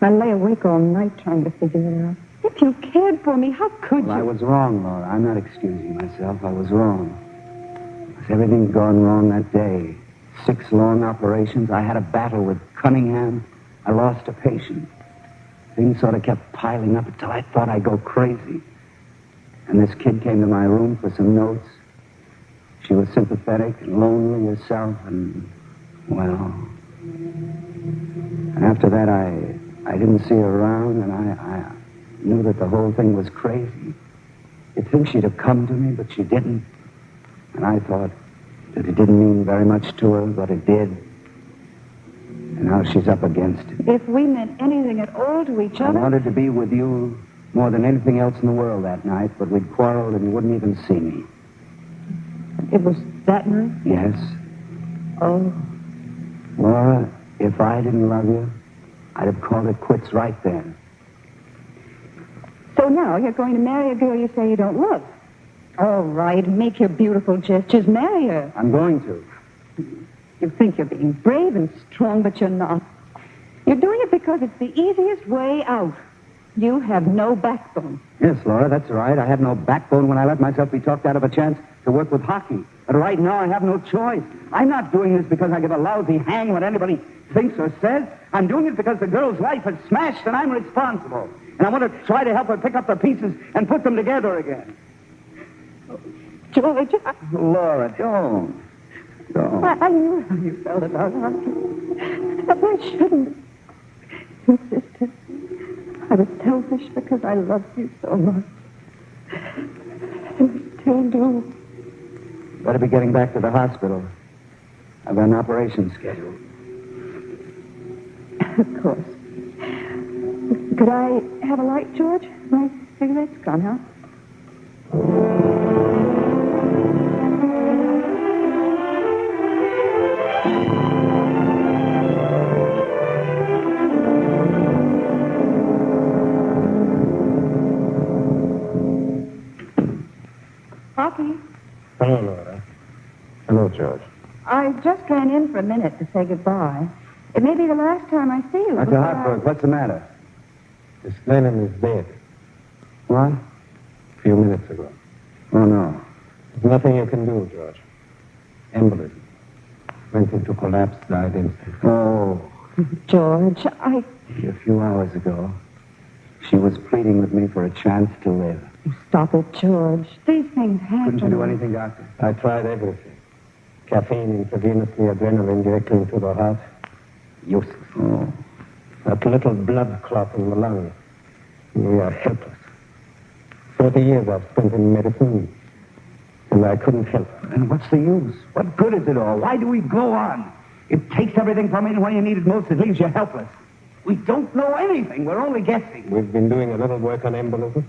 [SPEAKER 9] I lay awake all night trying to figure it out. If you cared for me, how could
[SPEAKER 3] Well,
[SPEAKER 9] you?
[SPEAKER 3] I was wrong, Laura. I'm not excusing myself. I was wrong. With everything gone wrong that day, 6 long operations, I had a battle with Cunningham. I lost a patient. Things sort of kept piling up until I thought I'd go crazy. And this kid came to my room for some notes. She was sympathetic and lonely herself, and, well... After that, I didn't see her around, and I knew that the whole thing was crazy. You'd think she'd have come to me, but she didn't. And I thought that it didn't mean very much to her, but it did. And now she's up against it.
[SPEAKER 9] If we meant anything at all to each
[SPEAKER 3] I
[SPEAKER 9] other...
[SPEAKER 3] wanted to be with you more than anything else in the world that night, but we'd quarreled and you wouldn't even see me.
[SPEAKER 9] It was that night?
[SPEAKER 3] Yes.
[SPEAKER 9] Oh.
[SPEAKER 3] Laura, if I didn't love you, I'd have called it quits right then.
[SPEAKER 9] So now you're going to marry a girl you say you don't love. All right, make your beautiful gestures. Marry her.
[SPEAKER 3] I'm going to.
[SPEAKER 9] You think you're being brave and strong, but you're not. You're doing it because it's the easiest way out. You have no backbone.
[SPEAKER 3] Yes, Laura, that's right. I had no backbone when I let myself be talked out of a chance to work with Hockey. But right now, I have no choice. I'm not doing this because I give a lousy hang what anybody thinks or says. I'm doing it because the girl's life is smashed and I'm responsible. And I want to try to help her pick up the pieces and put them together again.
[SPEAKER 9] George,
[SPEAKER 3] Laura, don't.
[SPEAKER 9] I knew how you felt about Hockey. But I shouldn't have insisted. I was selfish because I loved you so much. And I still do.
[SPEAKER 3] Better be getting back to the hospital. I've got an operation scheduled.
[SPEAKER 9] Of course. Could I have a light, George? My cigarette's gone, huh? Hockey,
[SPEAKER 5] Hello, Laura.
[SPEAKER 6] Hello, George.
[SPEAKER 9] I just ran in for a minute to say goodbye. It may be the last time I see you.
[SPEAKER 3] Dr.
[SPEAKER 9] before
[SPEAKER 3] Hartberg, what's the matter?
[SPEAKER 5] Miss Glennon is dead.
[SPEAKER 3] What?
[SPEAKER 5] A few minutes ago.
[SPEAKER 3] Oh, no.
[SPEAKER 5] There's nothing you can do, George. Embolism. Went into collapse, died instantly.
[SPEAKER 3] Oh,
[SPEAKER 9] George,
[SPEAKER 3] a few hours ago, she was pleading with me for a chance to live.
[SPEAKER 9] Stop it, George. These things happen.
[SPEAKER 3] Couldn't you do anything, Doctor?
[SPEAKER 5] I tried everything. Caffeine intravenously, adrenaline directly into the heart. Useless.
[SPEAKER 3] Oh.
[SPEAKER 5] That little blood clot in the lung. We are helpless. 40 years I've spent in medicine, and I couldn't help.
[SPEAKER 3] And what's the use? What good is it all? Why do we go on? It takes everything from you, and when you need it most, it leaves you helpless. We don't know anything. We're only guessing.
[SPEAKER 5] We've been doing a little work on embolism,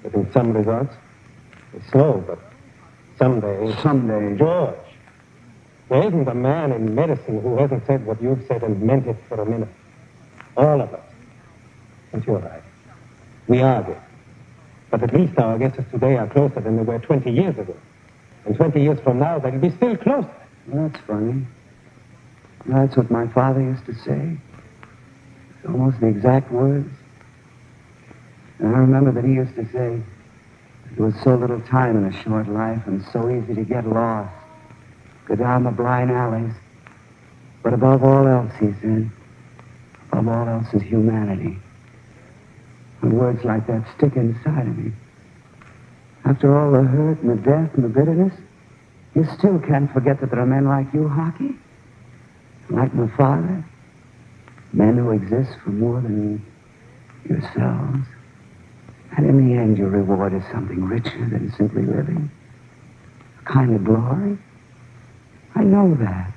[SPEAKER 5] getting some results. It's slow, but someday...
[SPEAKER 3] Someday.
[SPEAKER 5] George, there isn't a man in medicine who hasn't said what you've said and meant it for a minute. All of us. And you're right. We argue. But at least our guesses today are closer than they were 20 years ago. And 20 years from now, they'll be still closer.
[SPEAKER 3] Well, that's funny. That's what my father used to say. It's almost the exact words. And I remember that he used to say, there was so little time in a short life and so easy to get lost, go down the blind alleys. But above all else, he said, above all else is humanity. And words like that stick inside of me. After all the hurt and the death and the bitterness, you still can't forget that there are men like you, Hockey. Like my father. Men who exist for more than yourselves. And in the end, your reward is something richer than simply living. A kind of glory. I know that.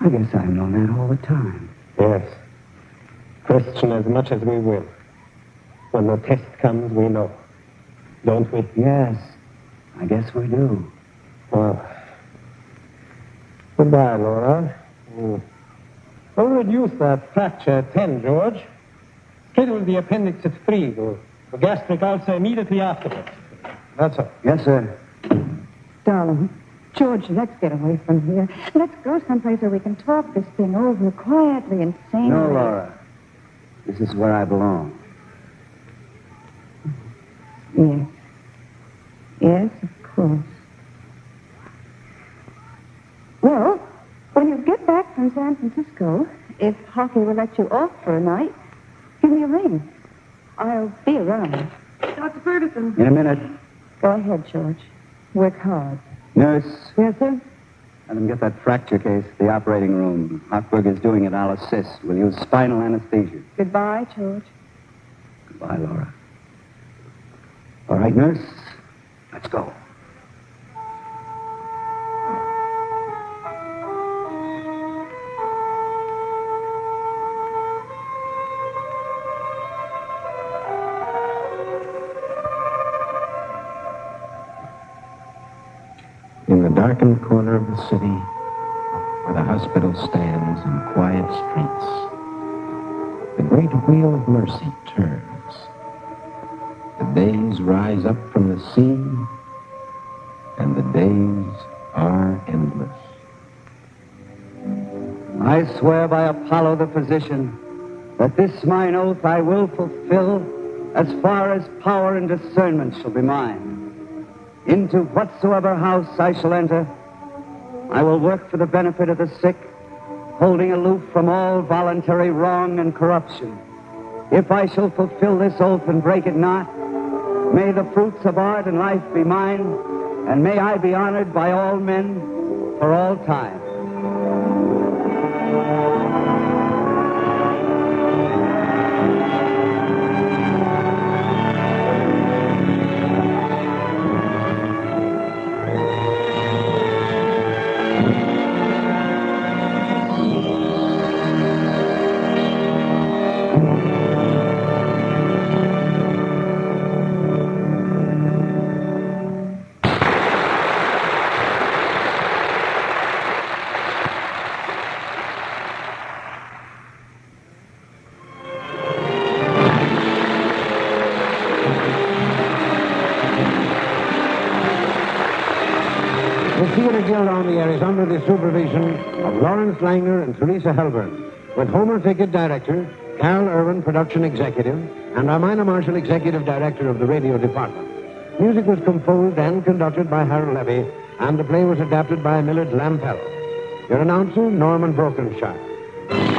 [SPEAKER 3] I guess I've known that all the time.
[SPEAKER 5] Yes. Question as much as we will. When the test comes, we know. Don't we?
[SPEAKER 3] Yes. I guess we do.
[SPEAKER 5] Well, goodbye, Laura. We'll reduce that fracture at 10, George. Schedule the appendix at 3, the gastric ulcer immediately afterwards. That's all.
[SPEAKER 3] Yes, sir.
[SPEAKER 9] Darling, George, let's get away from here. Let's go someplace where we can talk this thing over quietly and sanely.
[SPEAKER 3] No, Laura. This is where I belong.
[SPEAKER 9] Yes. Yes, of course. Well, when you get back from San Francisco, if Hockey will let you off for a night, give me a ring. I'll be around. Dr. Ferguson.
[SPEAKER 3] In a minute.
[SPEAKER 9] Go ahead, George. Work hard.
[SPEAKER 3] Nurse,
[SPEAKER 9] Yes, sir?
[SPEAKER 3] let him get that fracture case to the operating room. Hochberg is doing it. I'll assist. We'll use spinal anesthesia.
[SPEAKER 9] Goodbye, George.
[SPEAKER 3] Goodbye, Laura. All right, nurse. Let's go.
[SPEAKER 2] In the darkened corner of the city, where the hospital stands in quiet streets, the great wheel of mercy turns. The days rise up from the sea, and the days are endless.
[SPEAKER 3] I swear by Apollo the physician that this mine oath I will fulfill as far as power and discernment shall be mine. Into whatsoever house I shall enter, I will work for the benefit of the sick, holding aloof from all voluntary wrong and corruption. If I shall fulfill this oath and break it not, may the fruits of art and life be mine, and may I be honored by all men for all time.
[SPEAKER 5] The Theatre Guild on the Air is under the supervision of Lawrence Langner and Teresa Helburn, with Homer Fickett, director, Carol Irwin, production executive, and Ramina Marshall, executive director of the radio department. Music was composed and conducted by Harold Levy, and the play was adapted by Millard Lampell. Your announcer, Norman Brokenshire.